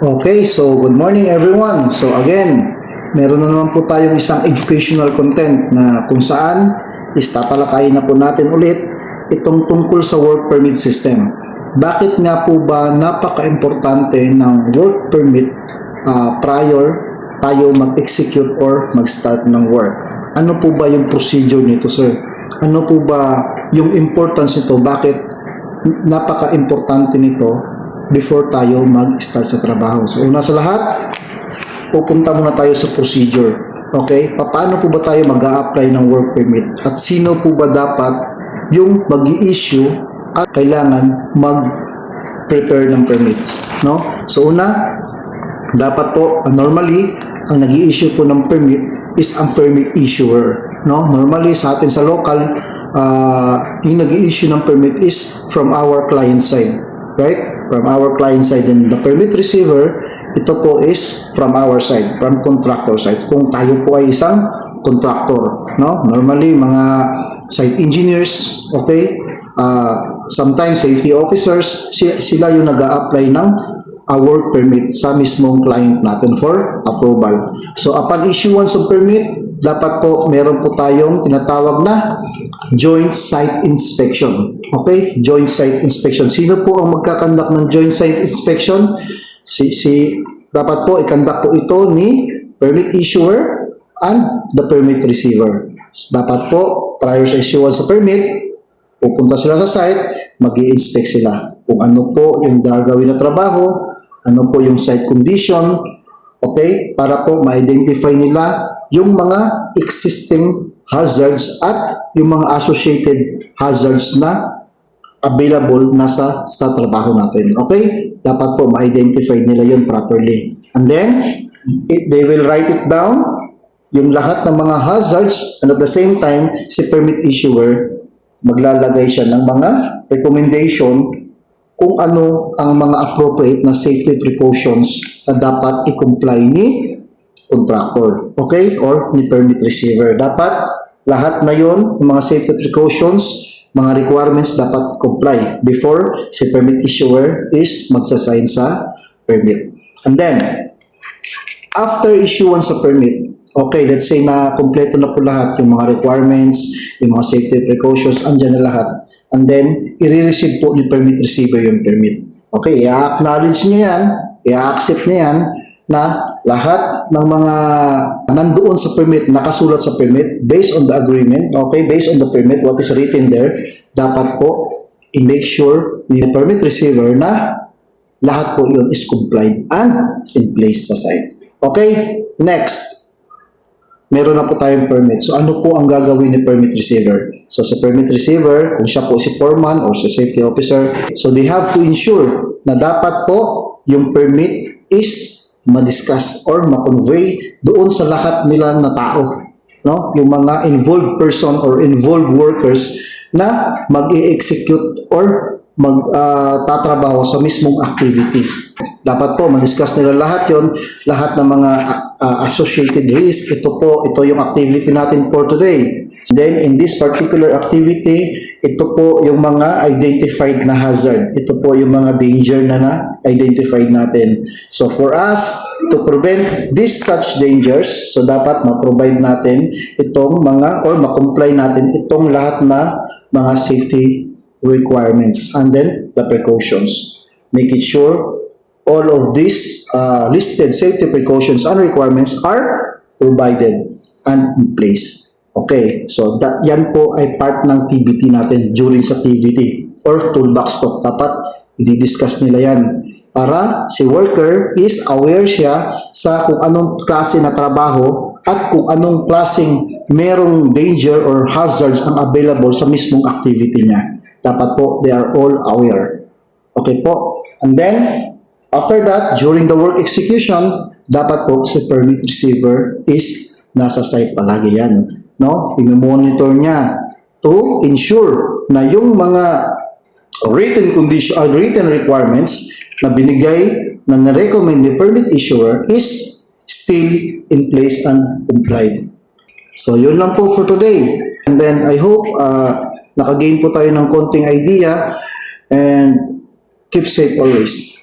Okay, so good morning everyone. So again, meron na naman po tayong isang educational content na kung saan tatalakayin na po natin ulit itong tungkol sa work permit system. Bakit nga po ba napaka-importante ng work permit prior tayo mag-execute or mag-start ng work? Ano po ba yung procedure nito, sir? Ano po ba yung importance nito? Bakit napaka-importante nito before tayo mag-start sa trabaho? So, una sa lahat, pupunta muna tayo sa procedure. Okay? Paano po ba tayo mag-a-apply ng work permit? At sino po ba dapat yung mag-i-issue at kailangan mag-prepare ng permits? No? So, una, dapat po, normally, ang nag-i-issue po ng permit is ang permit issuer. No? Normally, sa atin sa local, yung nag-i-issue ng permit is from our client side. Right? From our client side, and the permit receiver, ito po is from our side, from contractor side. Kung tayo po ay isang contractor, no? Normally, mga site engineers, okay? Sometimes safety officers, sila yung nag-a-apply ng work permit sa mismong client natin for approval. So, upon issuance of permit, dapat po meron po tayong tinatawag na joint site inspection. Okay? Joint site inspection. Sino po ang magkakandak ng joint site inspection? Dapat po ikandak po ito ni permit issuer and the permit receiver. Dapat po, prior sa issuance sa permit, pupunta sila sa site, mag-i-inspect sila kung ano po yung gagawin na trabaho, ano po yung site condition, okay? Para po ma-identify nila yung mga existing hazards at yung mga associated hazards na available na sa trabaho natin. Okay? Dapat po ma-identify nila yun properly. And then, they will write it down, yung lahat ng mga hazards, and at the same time, si permit issuer, maglalagay siya ng mga recommendation kung ano ang mga appropriate na safety precautions na dapat i-comply ni contractor, okay? Or ni permit receiver. Dapat lahat na yun, mga safety precautions, mga requirements dapat comply before si permit issuer is magsasign sa permit. And then, after issuance sa permit, okay, let's say na kompleto na po lahat yung mga requirements, yung mga safety precautions, andyan na lahat. And then, i-receive po ni permit receiver yung permit. Okay, i-acknowledge niya yan, i-accept niya yan, na lahat ng mga nandoon sa permit, nakasulat sa permit, based on the agreement, okay, based on the permit, what is written there, dapat po i-make sure ni permit receiver na lahat po yun is complied and in place sa site. Okay, next, meron na po tayong permit. So, ano po ang gagawin ni permit receiver? So, sa permit receiver, kung siya po si foreman or si safety officer, so they have to ensure na dapat po yung permit is ma-discuss or ma-convey doon sa lahat nila na tao, no? Yung mga involved person or involved workers na mag-i-execute or tatrabaho sa mismong activity. Dapat po ma-discuss nila lahat yon, lahat ng mga associated risk. Ito yung activity natin for today. Then, in this particular activity, ito po yung mga identified na hazard. Ito po yung mga danger na na-identified natin. So, for us to prevent these such dangers, so dapat ma-provide natin itong mga, or ma-comply natin itong lahat na mga safety requirements and then the precautions. Make it sure all of these listed safety precautions and requirements are provided and in place. Okay, so yan po ay part ng TBT natin during sa TBT or toolbox talk. Dapat i-discuss nila yan para si worker is aware siya sa kung anong klase na trabaho at kung anong klaseng merong danger or hazards ang available sa mismong activity niya. Dapat po, they are all aware. Okay po. And then, after that, during the work execution, dapat po si permit receiver is nasa site palagi yan. No? I-monitor niya to ensure na yung mga written requirements na binigay na na-recommend ni permit issuer is still in place and complied. So, yun lang po for today. And then, I hope nakagain po tayo ng konting idea and keep safe always.